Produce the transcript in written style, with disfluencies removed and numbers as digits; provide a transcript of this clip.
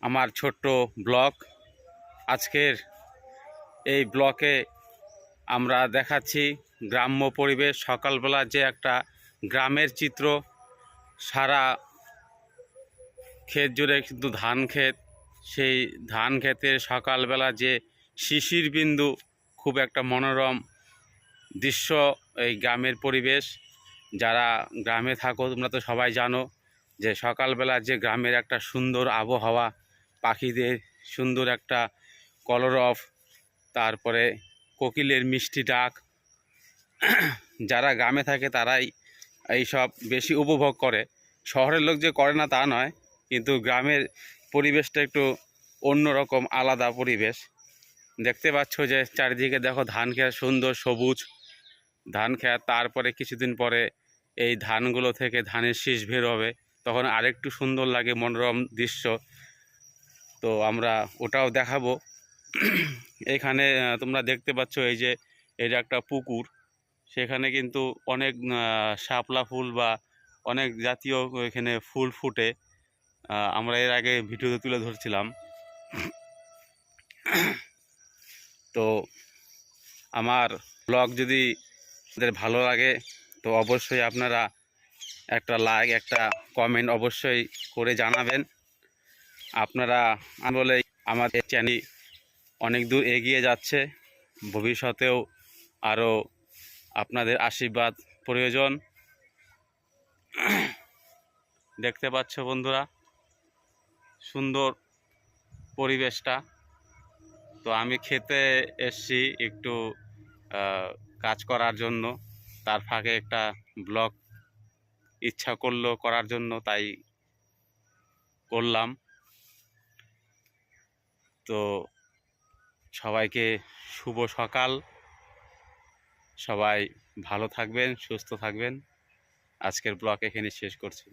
আমার ছোট্ট ব্লগ। আজকের এই ব্লকে আমরা দেখাচ্ছি গ্রাম্য পরিবেশ। সকালবেলা যে একটা গ্রামের চিত্র, সারা ক্ষেত জুড়ে কিন্তু ধান ক্ষেত। সেই ধান ক্ষেতের সকালবেলা যে শিশির বিন্দু, খুব একটা মনোরম দৃশ্য। এই গ্রামের পরিবেশ, যারা গ্রামে থাকো তোমরা তো সবাই জানো যে সকালবেলা যে গ্রামের একটা সুন্দর আবহাওয়া, পাখিদের সুন্দর একটা কলরব, তারপরে কোকিলের মিষ্টি ডাক। যারা গ্রামে থাকে তারাই এইসব বেশি উপভোগ করে। শহরের লোক যে করে না তা নয়, কিন্তু গ্রামের পরিবেশটা একটু অন্যরকম, আলাদা পরিবেশ। দেখতে পাচ্ছ যে চারিদিকে দেখো ধান খেত, সুন্দর সবুজ ধান খেত। তারপরে কিছুদিন পরে এই ধানগুলো থেকে ধানের শীষ বের হবে, তখন আরেকটু সুন্দর লাগে, মনোরম দৃশ্য। তো আমরা ওটাও দেখাবো। এখানে তোমরা দেখতে পাচ্ছ এই যে এটা একটা পুকুর, সেখানে কিন্তু অনেক শাপলা ফুল বা অনেক জাতীয় এখানে ফুল ফুটে। আমরা এর আগে ভিডিওতে তুলে ধরছিলাম। তো আমার ব্লগ যদি আপনাদের ভালো লাগে তো অবশ্যই আপনারা একটা লাইক, একটা কমেন্ট অবশ্যই করে জানাবেন। আপনারা বলেই আমাদের চ্যানেল অনেক দূর এগিয়ে যাচ্ছে। ভবিষ্যতেও আরও আপনাদের আশীর্বাদ প্রয়োজন। দেখতে পাচ্ছ বন্ধুরা সুন্দর পরিবেশটা। তো আমি খেতে এসছি একটু কাজ করার জন্য, তার ফাঁকে একটা ব্লগ ইচ্ছা করলো করার জন্য, তাই করলাম। তো সবাইকে শুভ সকাল। সবাই ভালো থাকবেন, সুস্থ থাকবেন। আজকের ব্লগ এখানে শেষ করছি।